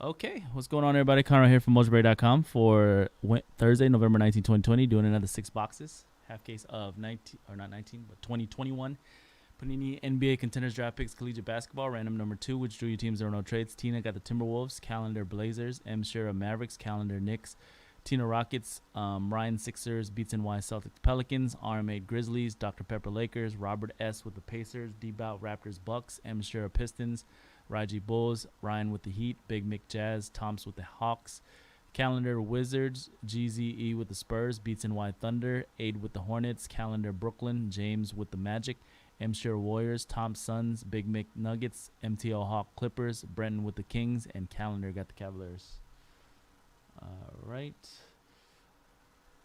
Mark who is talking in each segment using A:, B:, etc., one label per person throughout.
A: Okay, what's going on, everybody? Connor here from Mojobreak.com for Thursday, November 19, 2020, doing another 6 boxes. Half case of 19, or not 19, but 2021 Panini NBA Contenders Draft Picks Collegiate Basketball, random number 2, which drew you teams there were no trades. Tina got the Timberwolves, calendar Blazers, M. Shira Mavericks, calendar Knicks, Tina Rockets, Ryan Sixers, Beats NY Celtics Pelicans, RM8 Grizzlies, Dr. Pepper Lakers, Robert S. with the Pacers, D-Bout Raptors Bucks, M. Shira Pistons, Raji Bulls, Ryan with the Heat, Big Mick Jazz, Toms with the Hawks, calendar Wizards, GZE with the Spurs, Beats NY Thunder, Aid with the Hornets, calendar Brooklyn, James with the Magic, M. Shira Warriors, Tom Suns, Big Mick Nuggets, MTO Hawk Clippers, Brenton with the Kings, and calendar got the Cavaliers. All right.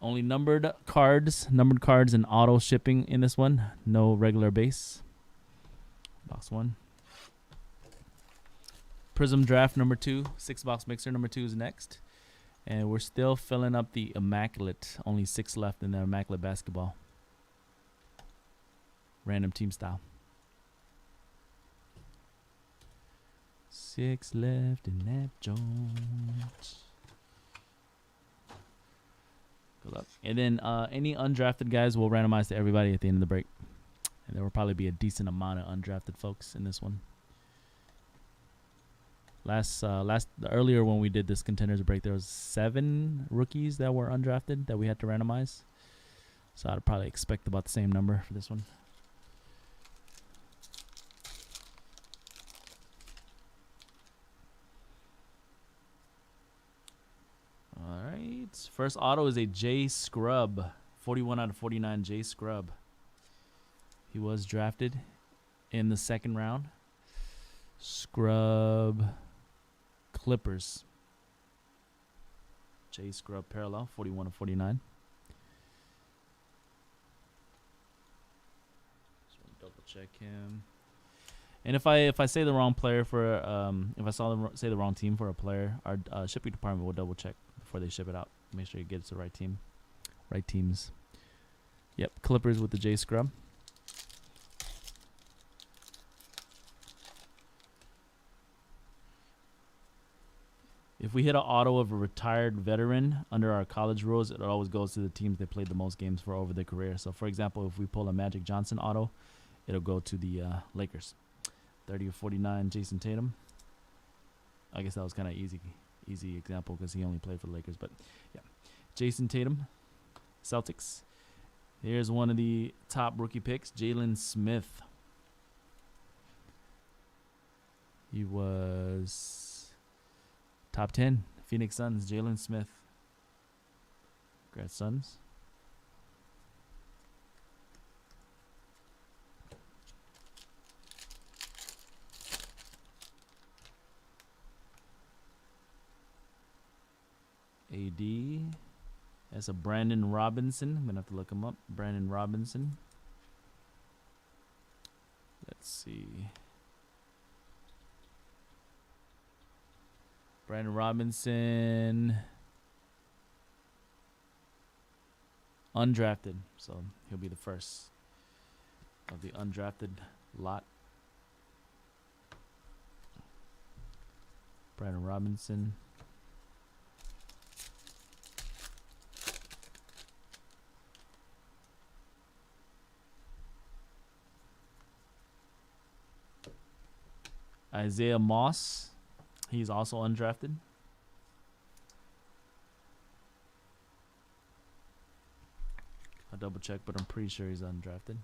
A: Only numbered cards and auto shipping in this one. No regular base. Box 1. Prism Draft number 2. 6-box mixer number 2 is next. And we're still filling up the Immaculate. Only 6 left in the Immaculate basketball. Random team style. 6 left in that joint. Good luck. And then any undrafted guys will randomize to everybody at the end of the break. And there will probably be a decent amount of undrafted folks in this one. Earlier when we did this Contenders break, there was 7 rookies that were undrafted that we had to randomize. So I'd probably expect about the same number for this one. All right. First auto is a J Scrub. 41 out of 49 J Scrub. He was drafted in the 2nd round. Scrub Clippers. J Scrub parallel, 41 of 49. Just want to double check him. And if I say the wrong player for if I say the wrong team for a player, our shipping department will double check before they ship it out. Make sure it gets the right team, right teams. Yep, Clippers with the J Scrub. If we hit an auto of a retired veteran under our college rules, it always goes to the teams that played the most games for over their career. So, for example, if we pull a Magic Johnson auto, it'll go to the Lakers. 30 of 49, Jason Tatum. I guess that was kind of easy example because he only played for the Lakers. But, yeah. Jason Tatum, Celtics. Here's one of the top rookie picks, Jalen Smith. He was top 10, Phoenix Suns, Jalen Smith. Congrats, Suns. AD. That's a Brandon Robinson. I'm going to have to look him up. Brandon Robinson. Let's see. Brandon Robinson, undrafted, so he'll be the first of the undrafted lot. Brandon Robinson. Isaiah Moss. He's also undrafted. I'll double check, but I'm pretty sure he's undrafted.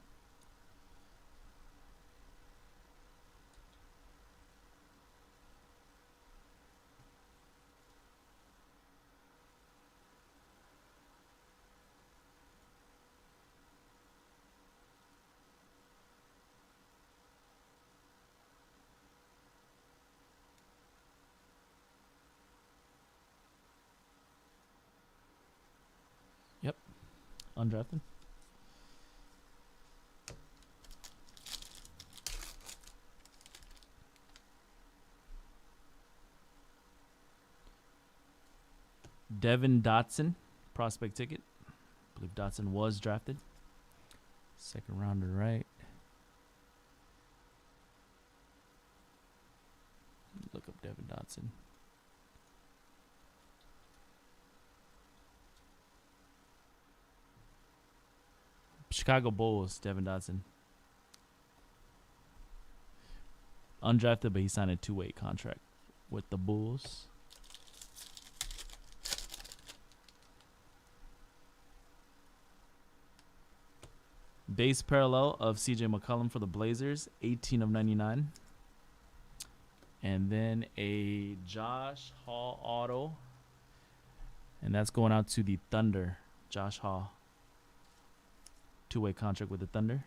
A: Yep, undrafted. Devin Dotson, prospect ticket. I believe Dotson was drafted. 2nd rounder, right? Dotson. Chicago Bulls, Devin Dotson. Undrafted, but he signed a 2-way contract with the Bulls. Base parallel of CJ McCollum for the Blazers, 18 of 99. And then a Josh Hall auto. And that's going out to the Thunder. Josh Hall. 2-way contract with the Thunder.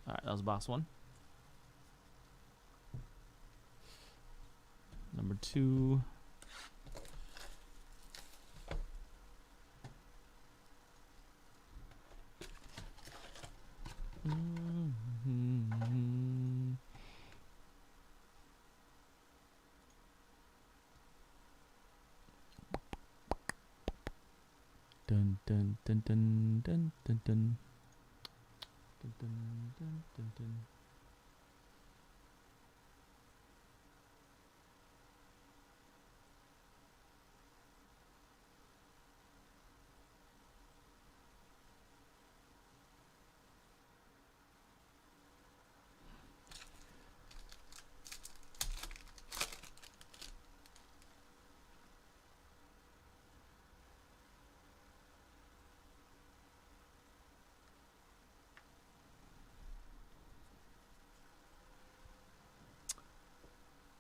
A: All right, that was box 1. Number 2. Dun dun dun dun dun dun dun. Dun, dun, dun, dun, dun.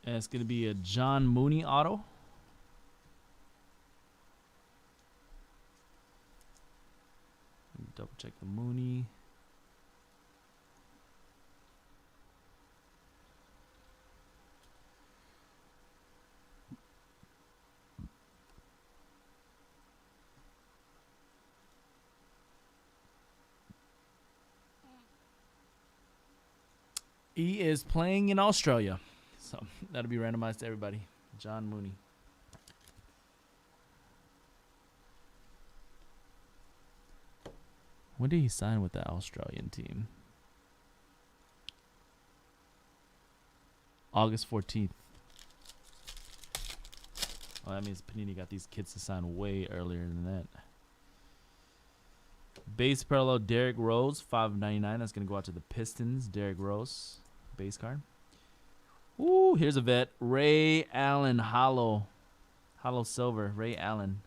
A: And it's going to be a John Mooney auto. Double check the Mooney. He is playing in Australia. So that'll be randomized to everybody. John Mooney. When did he sign with the Australian team? August 14th. Oh, that means Panini got these kids to sign way earlier than that. Base parallel Derrick Rose, $5.99. That's going to go out to the Pistons. Derrick Rose, base card. Ooh, here's a vet. Ray Allen, hollow silver, Ray Allen.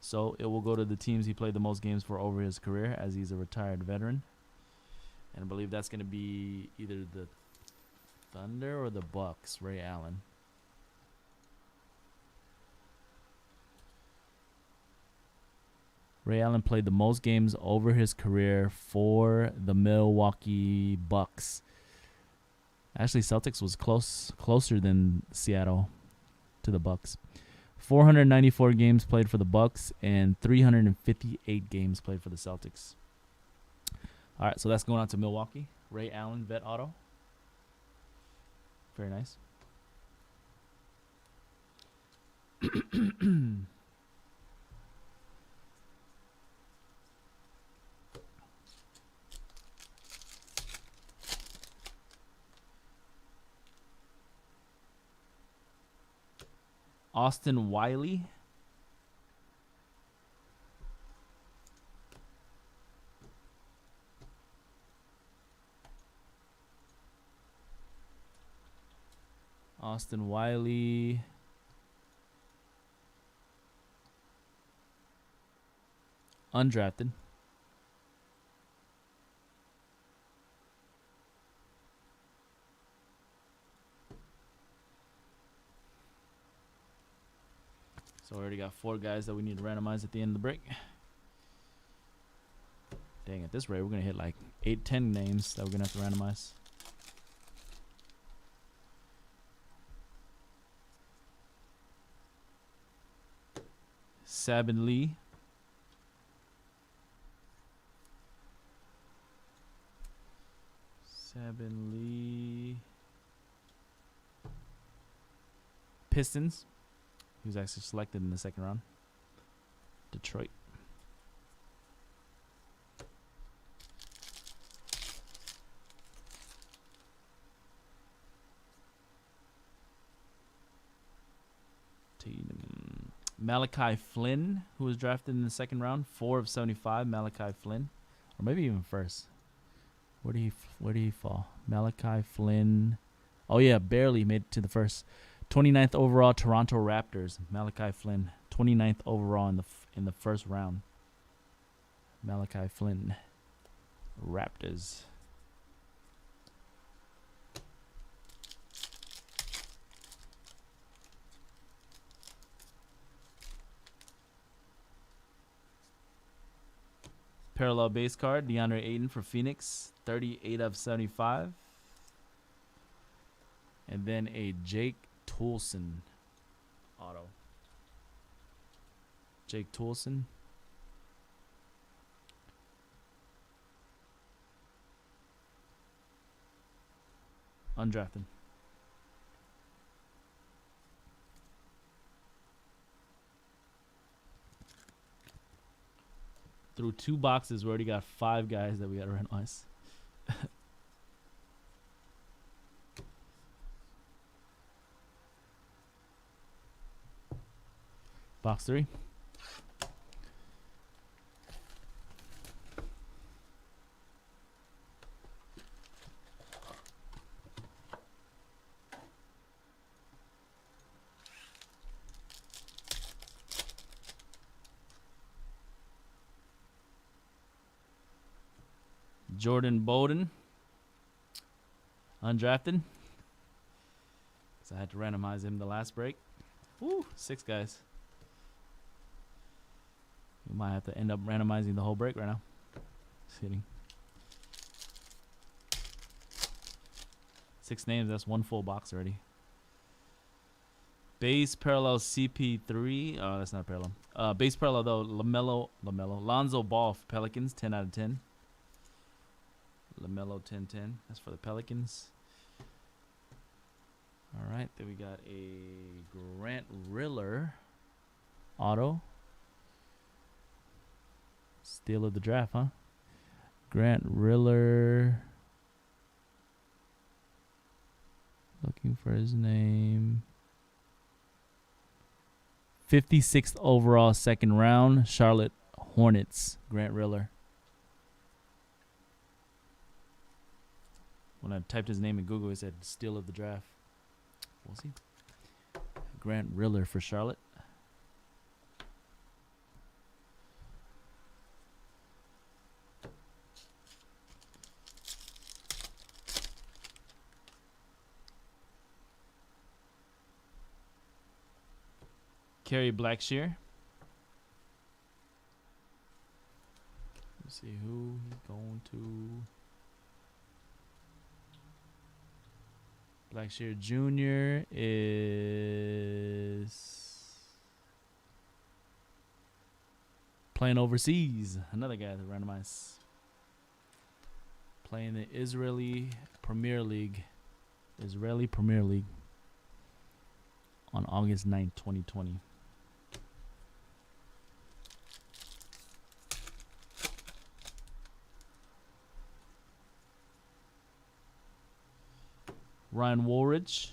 A: So it will go to the teams he played the most games for over his career, as he's a retired veteran. And I believe that's going to be either the Thunder or the Bucks, Ray Allen. Ray Allen played the most games over his career for the Milwaukee Bucks. Actually, Celtics was closer than Seattle to the Bucks. 494 games played for the Bucks and 358 games played for the Celtics. All right, so that's going on to Milwaukee. Ray Allen, vet auto. Very nice. Austin Wiley. Austin Wiley. Undrafted. So we already got 4 guys that we need to randomize at the end of the break. Dang, at this rate, we're going to hit like 8-10 names that we're going to have to randomize. Sabin Lee. Sabin Lee. Pistons. He was actually selected in the second round. Detroit. Tatum. Malachi Flynn, who was drafted in the second round, 4 of 75. Malachi Flynn, or maybe even first. Where did he fall? Malachi Flynn. Oh yeah, barely made it to the first. 29th overall, Toronto Raptors. Malachi Flynn, 29th overall in the first round. Malachi Flynn, Raptors. Parallel base card, DeAndre Ayton for Phoenix, 38 of 75. And then a Jake Toolson auto. Jake Toolson. Undrafted. Through 2 boxes, we already got 5 guys that we got to randomize. Box 3. Jordan Bowden, undrafted. So I had to randomize him the last break. Woo, 6 guys. We might have to end up randomizing the whole break right now. Just kidding. 6 names, that's 1 full box already. Base parallel CP3. Oh, that's not parallel. Base parallel though, Lonzo Ball for Pelicans, 10 out of 10. LaMelo 10-10. That's for the Pelicans. All right. Then we got a Grant Riller auto. Steal of the draft, huh? Grant Riller. Looking for his name. 56th overall, second round. Charlotte Hornets. Grant Riller. When I typed his name in Google, it said steal of the draft. We'll see. Grant Riller for Charlotte. Kerry Blackshear. Let's see who he's going to. Blackshear Jr. is playing overseas. Another guy to randomize. Playing the Israeli Premier League. On August 9th, 2020. Ryan Woolridge.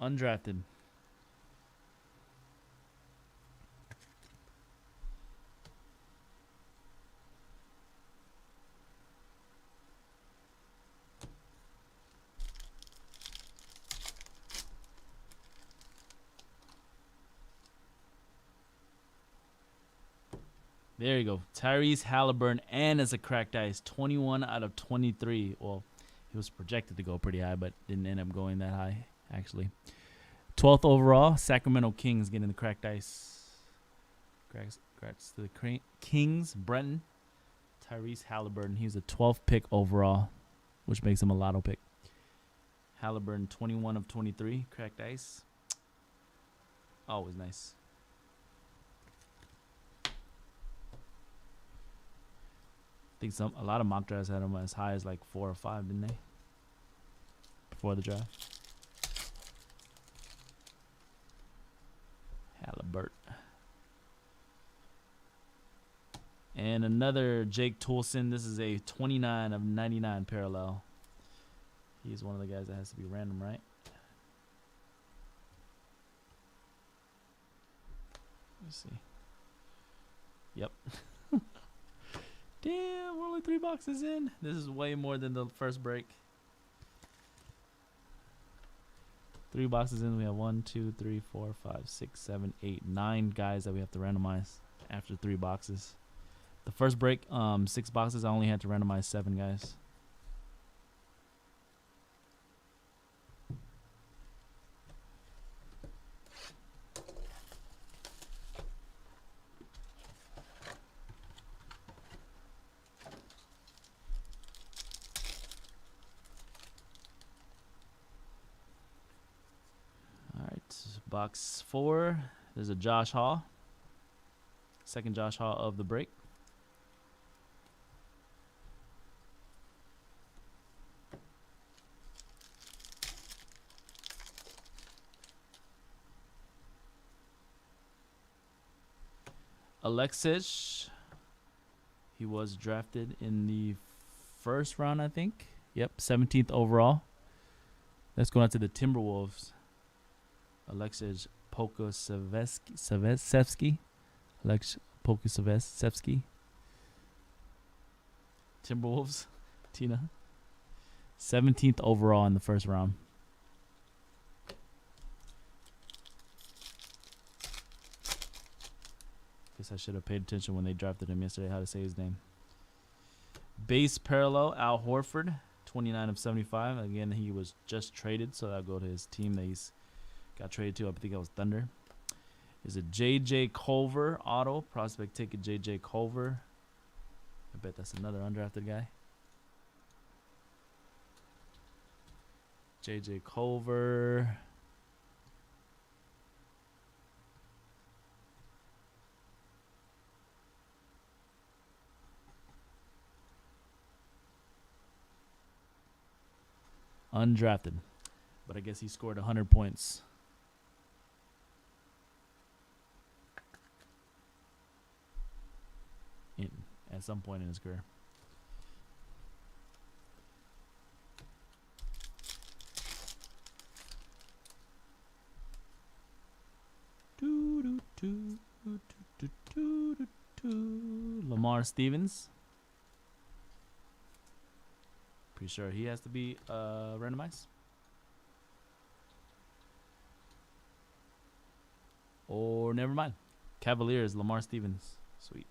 A: Undrafted. There you go. Tyrese Halliburton, and as a cracked ice, 21 out of 23. Well, he was projected to go pretty high, but didn't end up going that high, actually. 12th overall, Sacramento Kings getting the cracked ice. Congrats to the Kings. Brenton, Tyrese Halliburton. He was a 12th pick overall, which makes him a lotto pick. Halliburton, 21 of 23. Cracked ice. Always nice. think a lot of mock drafts had him as high as like 4 or 5, didn't they? Before the draft. Halliburton. And another Jake Toulson. This is a 29 of 99 parallel. He's one of the guys that has to be random, right? Let's see. Yep. Damn, we're only 3 boxes in. This is way more than the first break. 3 boxes in. We have 1, 2, 3, 4, 5, 6, 7, 8, 9 guys that we have to randomize after 3 boxes. The first break, 6 boxes, I only had to randomize 7 guys. All right, box 4. There's a Josh Hall. Second Josh Hall of the break. Alexis, he was drafted in the first round, I think. Yep, 17th overall. Let's go on to the Timberwolves. Alexis Pokusevsky. Alexis Pokusevsky. Timberwolves. Tina. 17th overall in the first round. Guess I should have paid attention when they drafted him yesterday, how to say his name. Base parallel, Al Horford, 29 of 75. Again, he was just traded, so that'll go to his team that he's got traded to. I think it was Thunder. Is a J.J. Culver auto, prospect ticket J.J. Culver. I bet that's another undrafted guy. J.J. Culver. Undrafted, but I guess he scored 100 points. At some point in his career. Lamar Stevens. Pretty sure he has to be randomized. Or never mind. Cavaliers, Lamar Stevens. Sweet.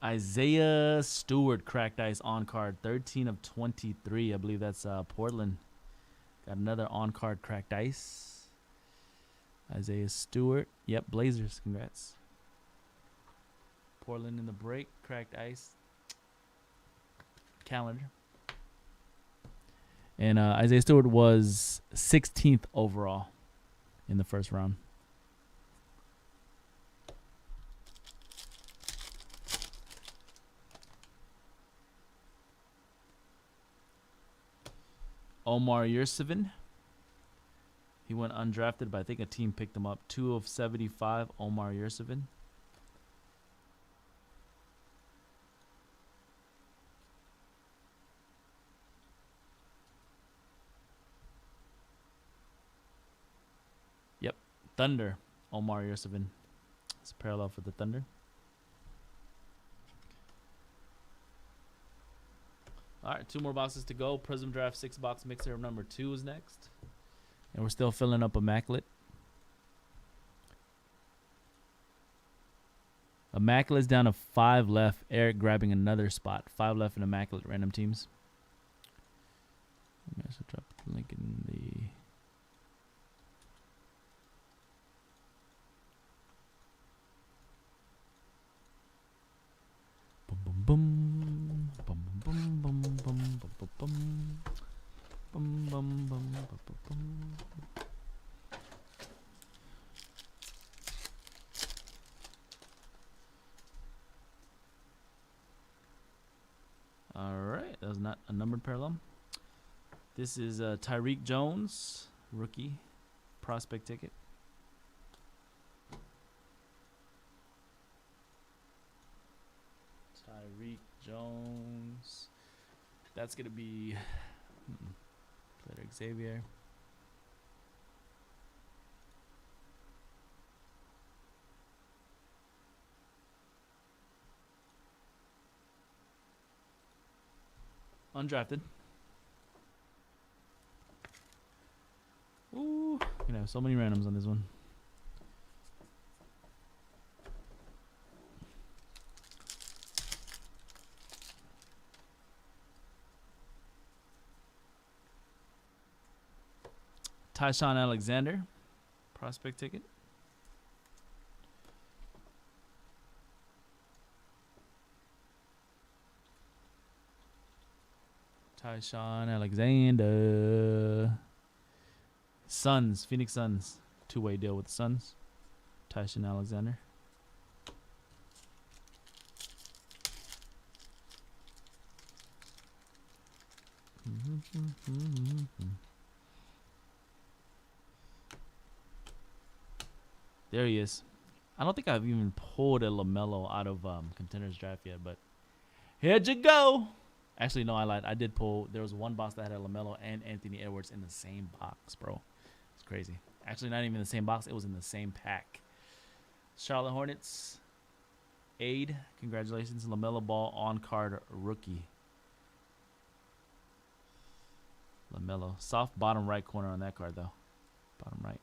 A: Isaiah Stewart, cracked ice on card, 13 of 23. I believe that's Portland. Got another on card cracked ice. Isaiah Stewart. Yep, Blazers. Congrats. Portland in the break, cracked ice. Calendar. And Isaiah Stewart was 16th overall in the first round. Omar Yurtseven. He went undrafted, but I think a team picked him up. 2 of 75, Omar Yurtseven. Yep, Thunder, Omar Yurtseven. It's a parallel for the Thunder. All right, 2 more boxes to go. Prism Draft 6-box mixer number 2 is next. And we're still filling up Immaculate. Immaculate's down to 5 left. Eric grabbing another spot. 5 left in Immaculate random teams. I'm going to drop the link in the... Boom, boom, boom. Boom, boom, boom, boom, boom, boom, boom, boom. bum, bum, bum, bum, bum. All right, that was not a numbered parallel. This is Tyreek Jones, rookie prospect ticket. Tyreek Jones. That's going to be letter Xavier. Undrafted. Ooh, you know, so many randoms on this one. Tyshawn Alexander, prospect ticket. Tyshawn Alexander. Suns, Phoenix Suns. Two-way deal with the Suns. Tyshawn Alexander. There he is. I don't think I've even pulled a LaMelo out of Contenders draft yet, but here'd you go. Actually, no, I lied. I did pull. There was one box that had a LaMelo and Anthony Edwards in the same box, bro. It's crazy. Actually, not even in the same box. It was in the same pack. Charlotte Hornets. Aid. Congratulations. LaMelo Ball on-card rookie. LaMelo. Soft bottom right corner on that card, though. Bottom right.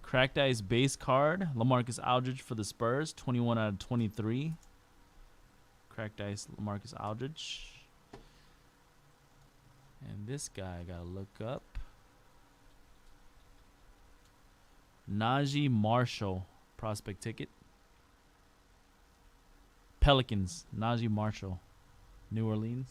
A: Cracked Ice base card. LaMarcus Aldridge for the Spurs. 21 out of 23. Cracked Ice LaMarcus Aldridge. And this guy I gotta look up. Najee Marshall. Prospect ticket. Pelicans. Najee Marshall. New Orleans.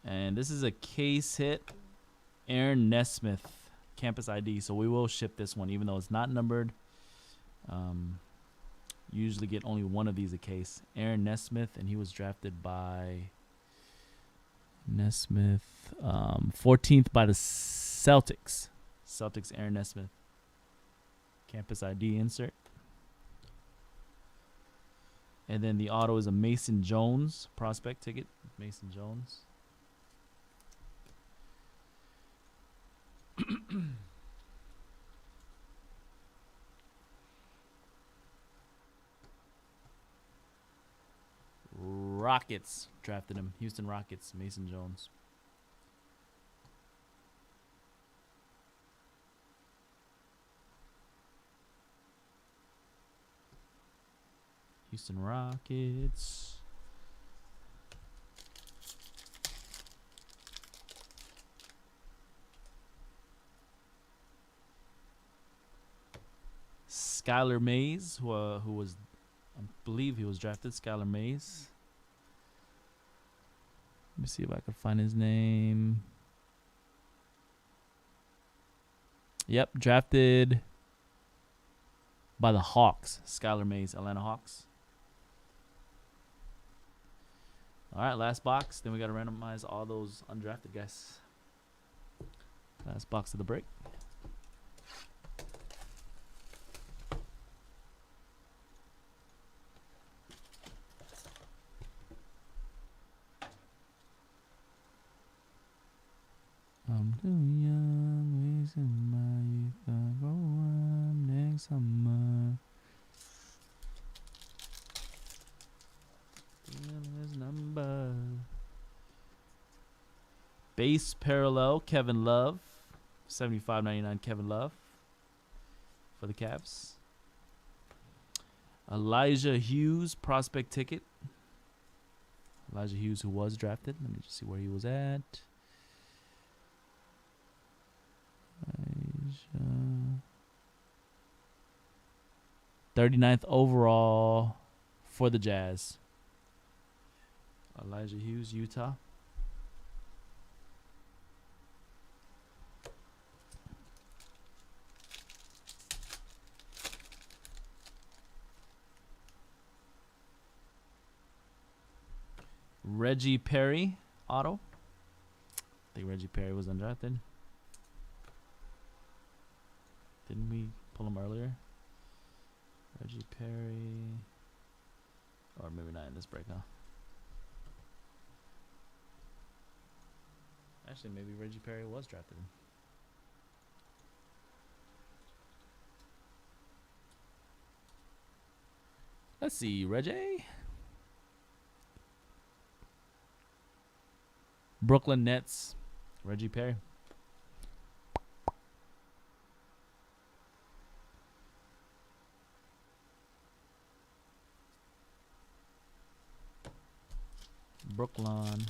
A: And this is a case hit. Aaron Nesmith, campus ID. So we will ship this one, even though it's not numbered. Usually get only one of these a case. Aaron Nesmith, and he was drafted by Nesmith, 14th by the Celtics. Celtics, Aaron Nesmith. Campus ID insert. And then the auto is a Mason Jones prospect ticket. Mason Jones. Rockets drafted him. Houston Rockets, Mason Jones. Houston Rockets. Skylar Mays, who was, I believe he was drafted. Skylar Mays. Let me see if I can find his name. Yep, drafted by the Hawks. Skylar Mays, Atlanta Hawks. All right, last box. Then we got to randomize all those undrafted guys. Last box of the break. I'm too young, wasting my youth. I grow up next summer. Feeling his number. Base parallel, Kevin Love. 75.99 Kevin Love for the Cavs. Elijah Hughes, prospect ticket. Elijah Hughes, who was drafted. Let me just see where he was at. 39th overall for the Jazz. Elijah Hughes, Utah. Reggie Perry, auto. I think Reggie Perry was undrafted. Didn't we pull him earlier? Reggie Perry. Or maybe not in this break, huh? Actually, maybe Reggie Perry was drafted. Let's see, Reggie. Brooklyn Nets, Reggie Perry. Brooklyn.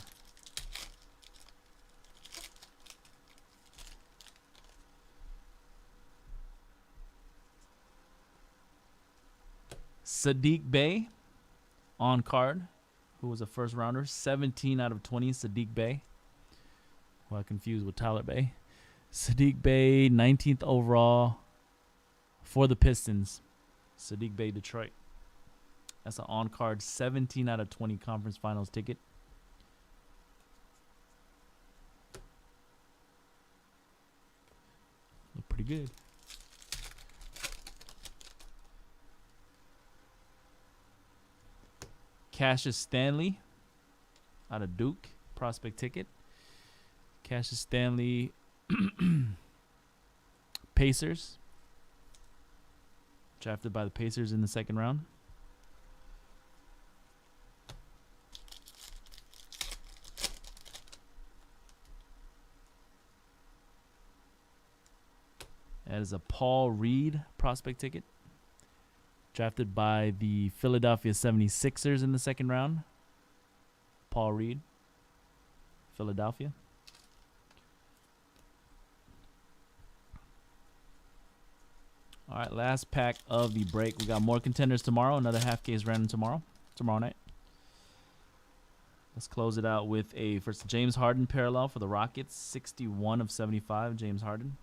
A: Sadiq Bey on card, who was a first rounder. 17 out of 20, Sadiq Bey. Who I confused with Tyler Bey. Sadiq Bey, 19th overall for the Pistons. Sadiq Bey, Detroit. That's an on-card 17 out of 20 conference finals ticket. Look pretty good. Cassius Stanley out of Duke, prospect ticket. Cassius Stanley, Pacers. Drafted by the Pacers in the second round. That is a Paul Reed prospect ticket. Drafted by the Philadelphia 76ers in the second round. Paul Reed, Philadelphia. All right, last pack of the break. We got more contenders tomorrow. Another half case random tomorrow night. Let's close it out with a first James Harden parallel for the Rockets. 61 of 75, James Harden.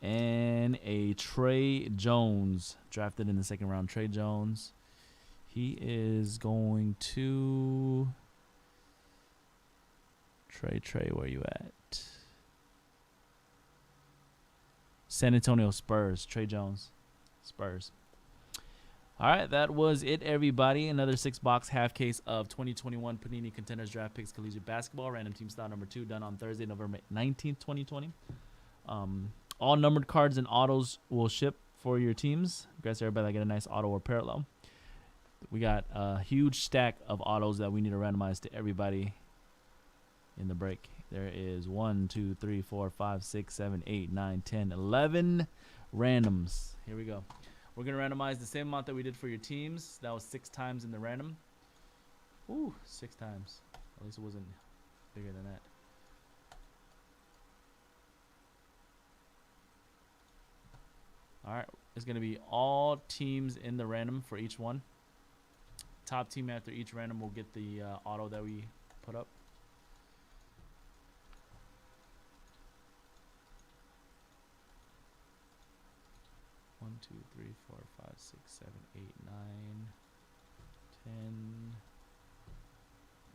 A: And a Trey Jones, drafted in the second round. Trey Jones. He is going to... Trey, where you at? San Antonio Spurs. Trey Jones, Spurs. All right, that was it, everybody. Another 6-box half case of 2021 Panini Contenders Draft Picks Collegiate Basketball. Random team style number 2, done on Thursday, November 19th, 2020. All numbered cards and autos will ship for your teams. Congrats to everybody that get a nice auto or parallel. We got a huge stack of autos that we need to randomize to everybody in the break. There is 1, 2, 3, 4, 5, 6, 7, 8, 9, 10, 11 randoms. Here we go. We're going to randomize the same amount that we did for your teams. That was 6 times in the random. Ooh, 6 times. At least it wasn't bigger than that. All right, it's going to be all teams in the random for each one. Top team after each random will get the auto that we put up. One, 2, 3, 4, 5, 6, 7, 8, 9, 10,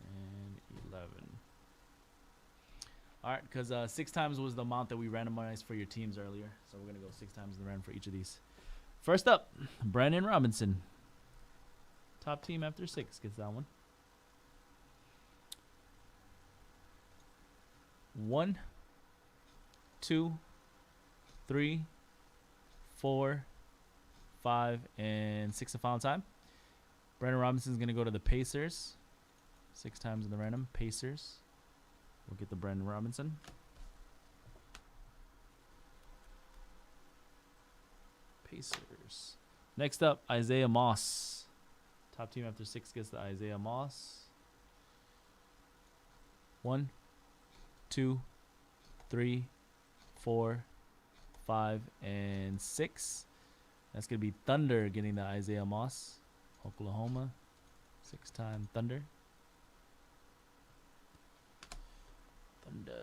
A: and 11. All right, because 6 times was the amount that we randomized for your teams earlier. So we're going to go 6 times in the random for each of these. First up, Brandon Robinson. Top team after 6 gets that one. 1, 2, 3, 4, 5, and 6 the final time. Brandon Robinson is going to go to the Pacers. 6 times in the random. Pacers. We'll get the Brandon Robinson. Pacers. Next up, Isaiah Moss. Top team after 6 gets the Isaiah Moss. 1, 2, 3, 4, 5, and 6. That's going to be Thunder getting the Isaiah Moss. Oklahoma. 6-time Thunder. Thunder.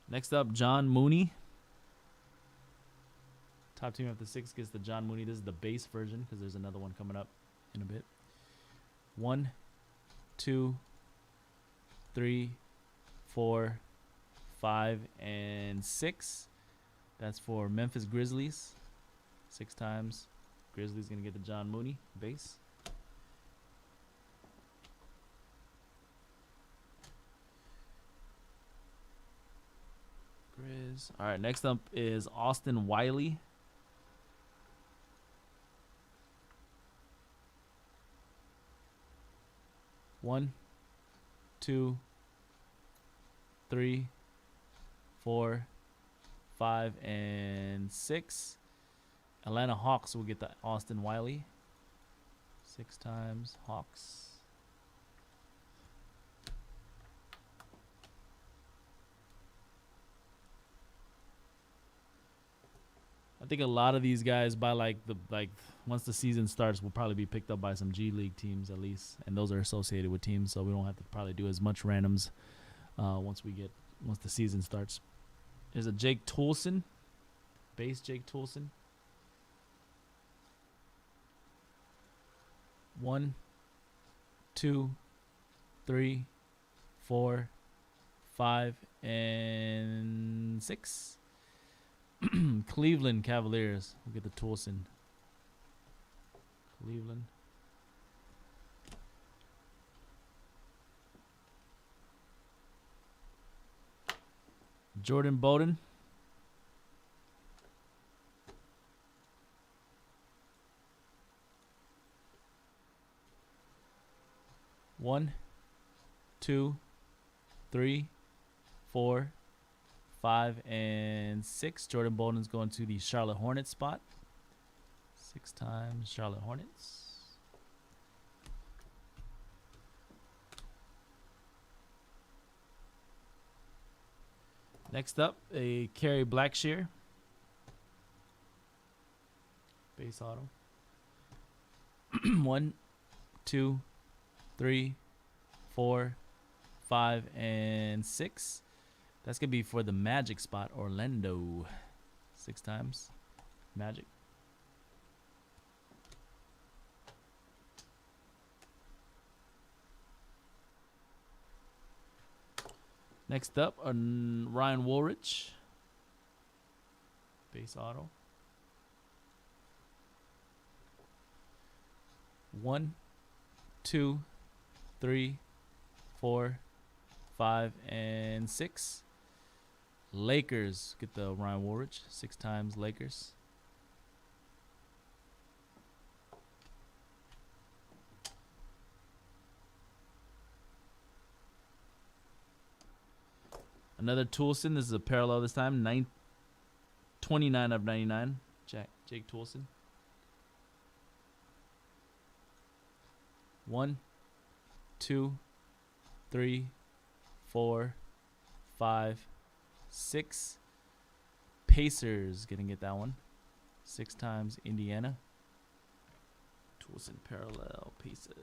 A: Next up, John Mooney. Top team after 6 gets the John Mooney. This is the base version because there's another one coming up in a bit. 1, 2, 3, 4, 5, and 6. That's for Memphis Grizzlies. 6 times. Grizzlies going to get the John Mooney base. Grizz. All right, next up is Austin Wiley. One, 2, 3, 4, 5, and 6. Atlanta Hawks will get the Austin Wiley. 6 times Hawks. I think a lot of these guys by once the season starts will probably be picked up by some G League teams at least, and those are associated with teams, so we don't have to probably do as much randoms once the season starts. There's a Jake Toolson, base Jake Toolson. 1, 2, 3, 4, 5, and 6. Cleveland Cavaliers. We'll get the Toolson. Cleveland. Jordan Bowden. One, 2, 3, 4, 5, and 6. Jordan Bowden's going to the Charlotte Hornets spot. 6 times Charlotte Hornets. Next up, a Kerry Blackshear. Base auto. 1, 2, 3, 4, 5, and 6. That's going to be for the Magic spot, Orlando. 6 times. Magic. Next up, Ryan Woolrich. Base auto. 1, 2, 3, 4, 5, and 6. Lakers get the Ryan Woolrich. 6 times Lakers. Another Toolson. This is a parallel this time. 29 of 99. Jake Toolson. 1, 2, 3, 4, 5, 6. Pacers gonna get that one. 6 times Indiana. Toolson parallel Pacers.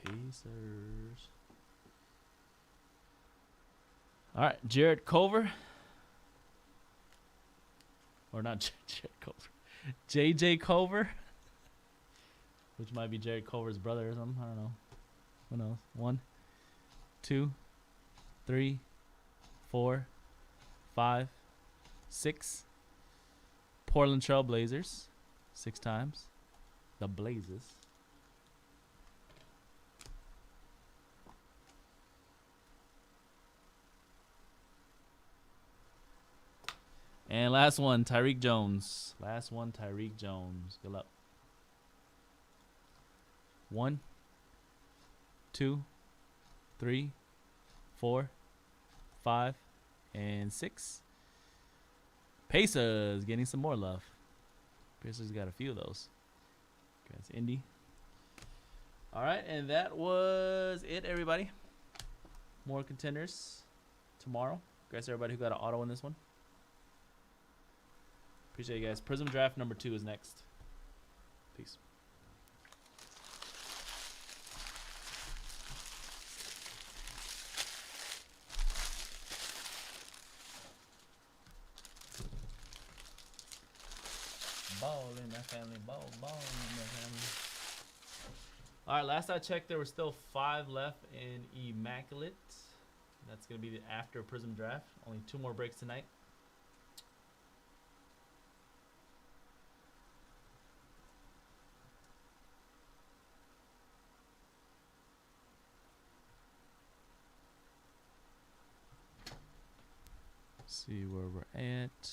A: Pacers. All right, Jared Culver. Or not Jared Culver. JJ Culver. Which might be Jared Culver's brother or something. I don't know. Who knows? 1, 2, 3, 4, 5, 6. Portland Trail Blazers. 6 times. The Blazers. And last one, Tyreek Jones. Last one, Tyreek Jones. Good luck. 1, 2, 3, 4, 5, and 6. Pacers getting some more love. Pacers got a few of those. That's Indy. All right, and that was it, everybody. More contenders tomorrow. Congrats, everybody who got an auto in this one. Appreciate you guys. Prism Draft number 2 is next. Peace. Ball in that family. Ball in that family. All right, last I checked, there were still 5 left in Immaculate. That's going to be the after Prism Draft. Only 2 more breaks tonight. See where we're at.